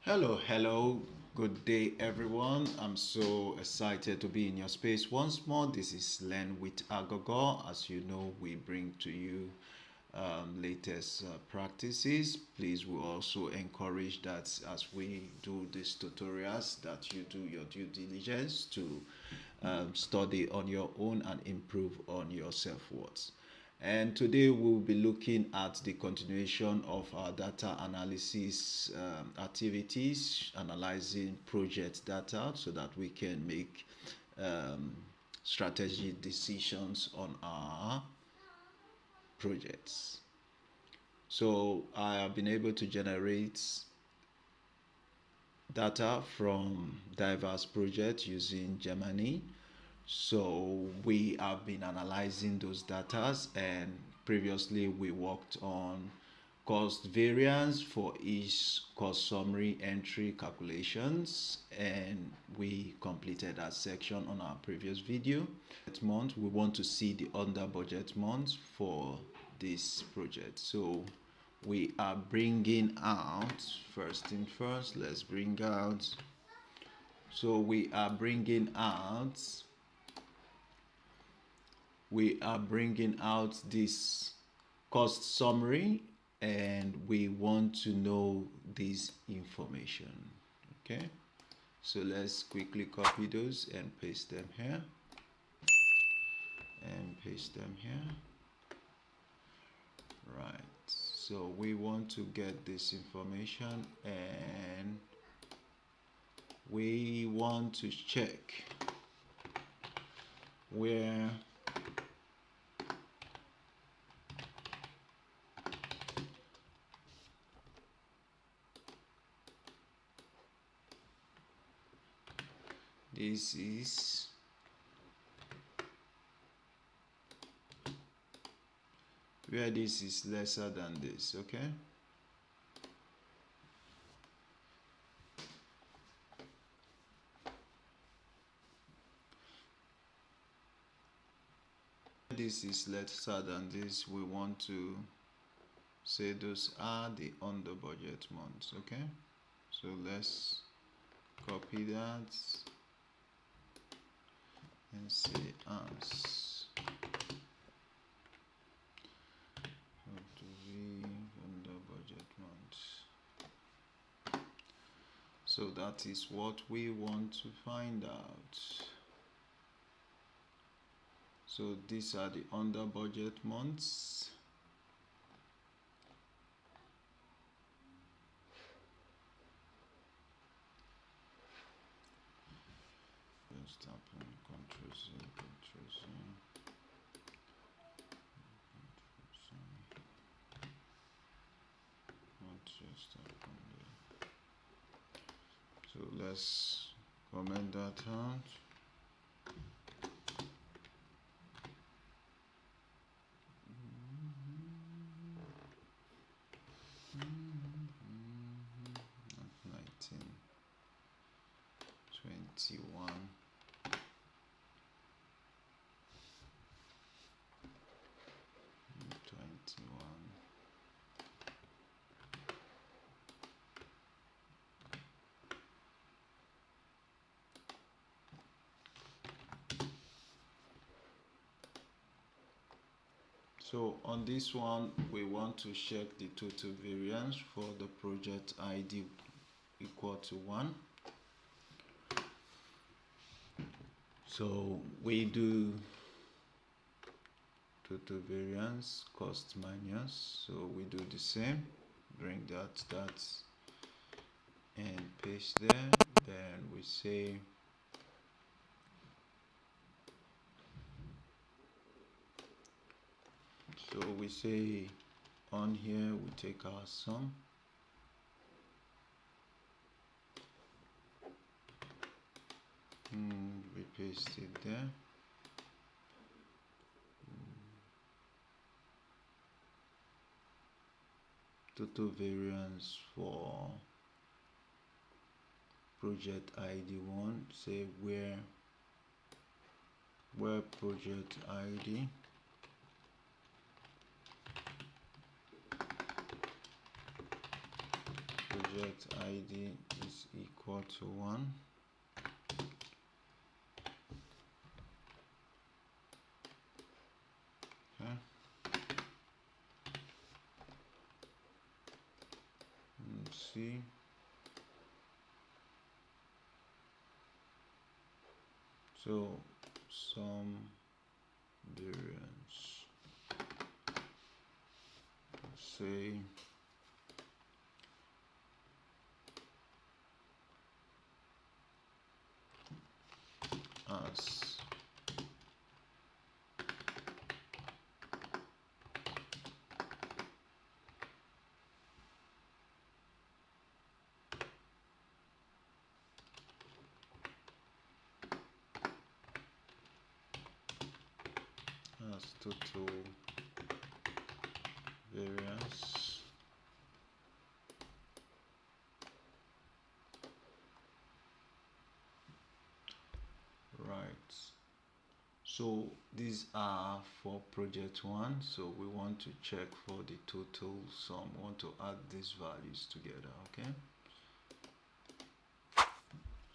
Hello, good day everyone. I'm so excited to be in your space once more. This is Learn with Agogo. As you know, we bring to you latest practices. Please, we also encourage that as we do these tutorials, that you do your due diligence to study on your own and improve on your self-worth. And today we'll be looking at the continuation of our data analysis activities, analyzing project data so that we can make um, strategic decisions on our projects. So I have been able to generate data from diverse projects using Gemini. So we have been analyzing those data, and previously we worked on cost variance for each cost summary entry calculations, and we completed that section on our previous video. Next month we want to see the under budget months for this project. So we are bringing out, first thing first, let's bring out, so we are bringing out this cost summary, and we want to know this information. Okay, so let's quickly copy those and paste them here, right? So we want to get this information, and we want to check where this is lesser than this. Okay, this is lesser than this, we want to say those are the under budget months. Okay, so let's copy that and say as under budget months. So that is what we want to find out. So these are the under budget months. Just tap on Ctrl-Z, Ctrl-Z. Not just tap on there. So let's comment that out. Not 19, 21. So on this one, we want to check the total variance for the project ID equal to 1. So we do total variance cost minus, so we do the same, bring that and paste there. Then we say on here we take our sum, we paste it there. Total variance for project ID 1, say where project ID project ID is equal to 1. Okay. Let's see. So some variance, say as total variance right. So these are for project 1, so we want to check for the total sum. We want to add these values together. Okay,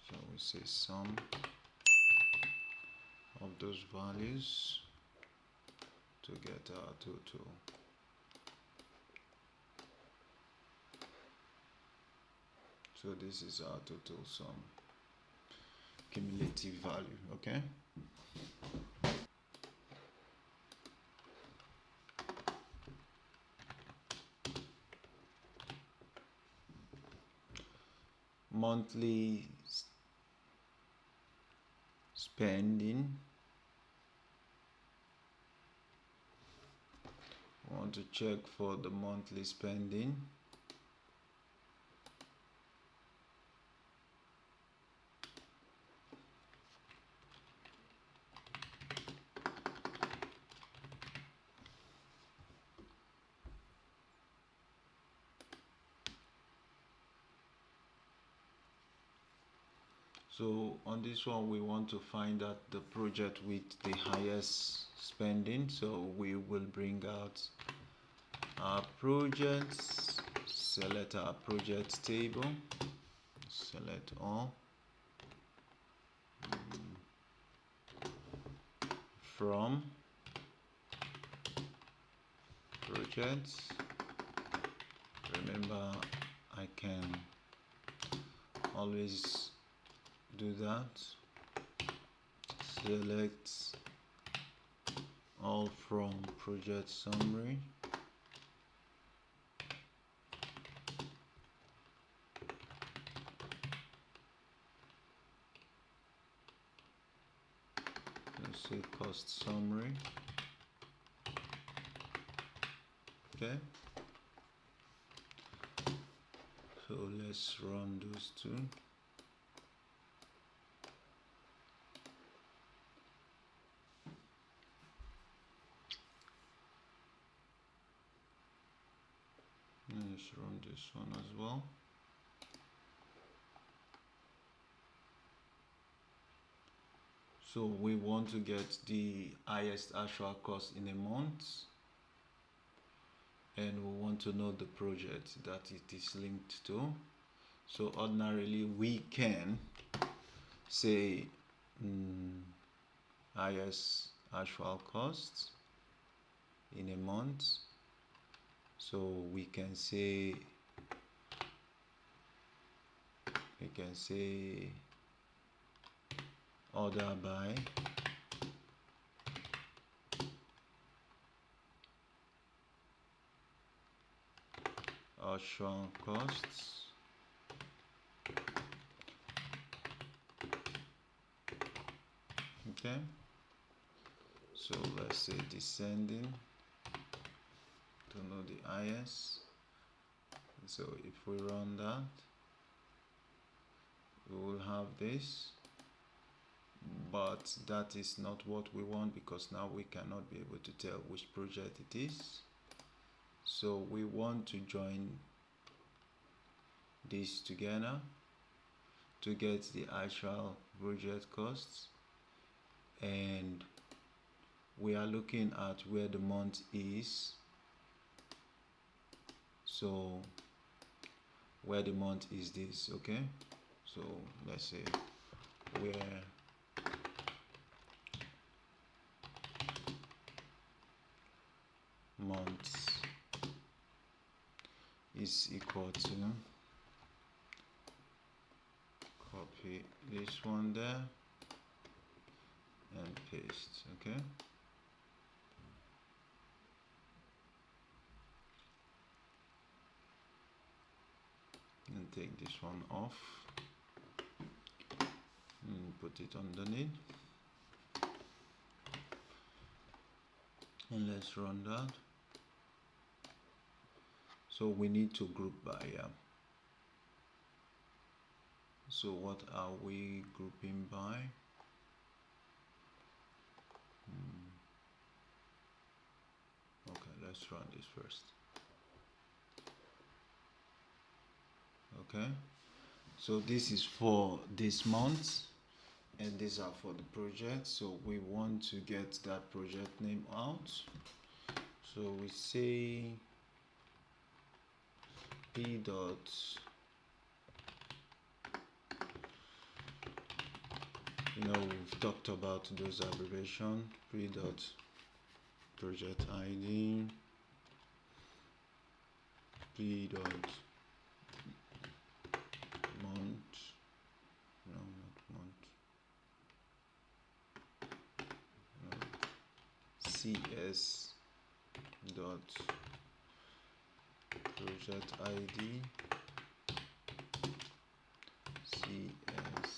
so we say sum of those values to get our total. So this is our total sum, cumulative value. Okay, monthly spending. I want to check for the monthly spending. So on this one, we want to find out the project with the highest spending. So we will bring out our projects, select our project table, select all, from projects. Remember, I can always do that. Select all from project summary. Let's say cost summary. Okay, so let's run those two. Let's run this one as well. So we want to get the highest actual cost in a month, and we want to know the project that it is linked to. So ordinarily we can say highest actual cost in a month. So we can say order by actual costs. Okay, so let's say descending to know the highest. So if we run that, we will have this, but that is not what we want, because now we cannot be able to tell which project it is. So we want to join these together to get the actual project costs, and we are looking at where the month is. So where the month is this. Okay, so let's say where months is equal to, copy this one there and paste. Okay, and take this one off and put it underneath, and let's run that. So we need to group by so what are we grouping by? Okay, let's run this first. Okay, so this is for this month and these are for the project. So we want to get that project name out, so we say p dot we've talked about those abbreviation, p dot project id, p dot month, no, not month, no, cs dot project id, cs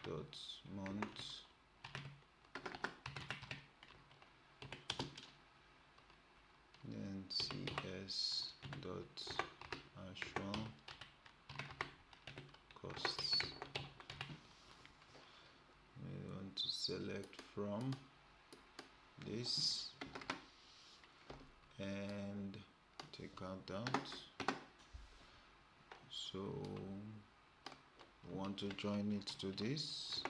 dot month, then cs dot actual costs. We want to select from this and take out that. So we want to join it to this.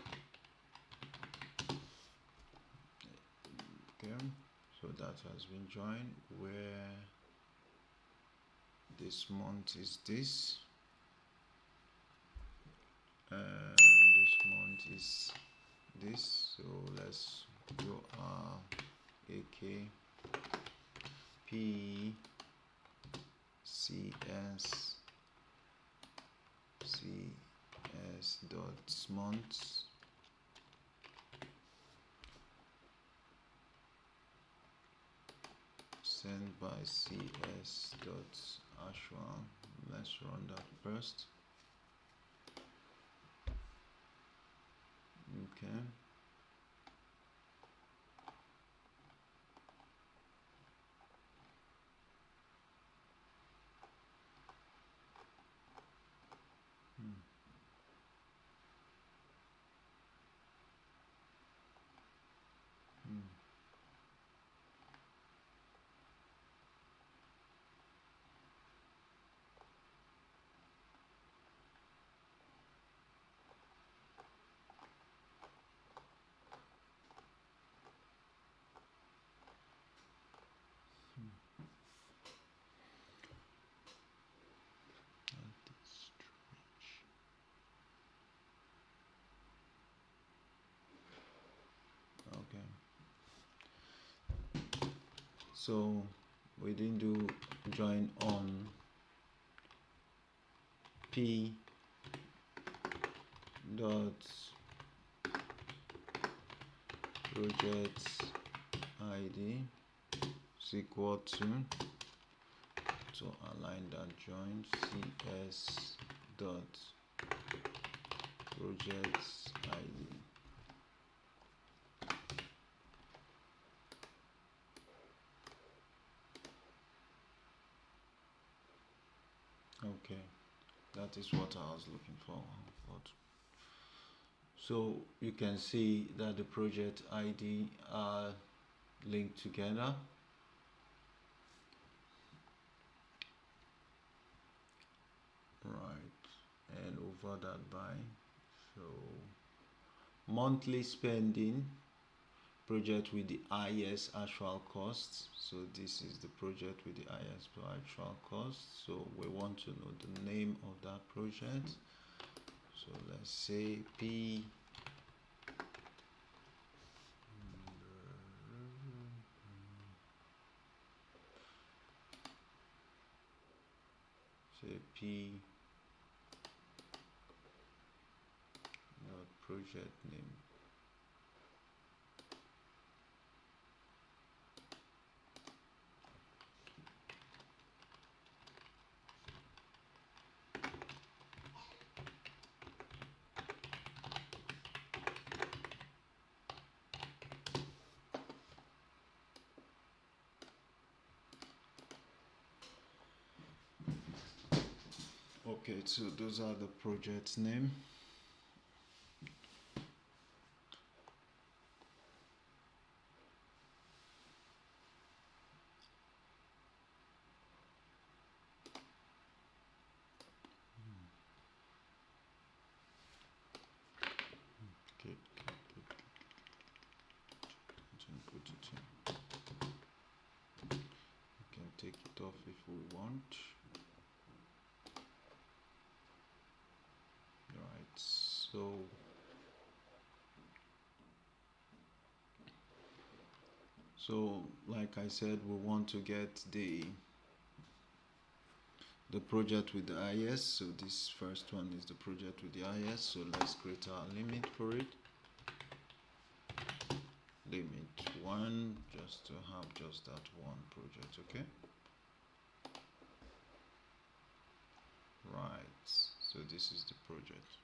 Okay, so that has been joined, where this month is this, and this month is this. So let's go ak p cs dot months sent by cs dot actual. Let's run that first. Okay, okay. So we didn't do join on p dot project id is equal to align that join cs dot project id. Okay, that is what I was looking for. So you can see that the project ID are linked together. Right, and over that by, so monthly spending project with the highest actual cost. So this is the project with the highest actual cost. So we want to know the name of that project. So let's say P project name. Okay, so those are the project's name. Okay, put it in. We can take it off if we want. Right, so like I said, we want to get the project with the IS. So this first one is the project with the IS. So let's create our limit for it. Limit 1, just to have just that one project. Okay, right, so this is the project.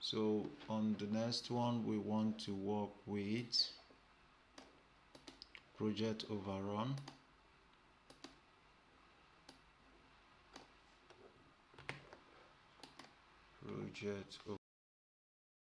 So on the next one, we want to work with project overrun. Project overrun.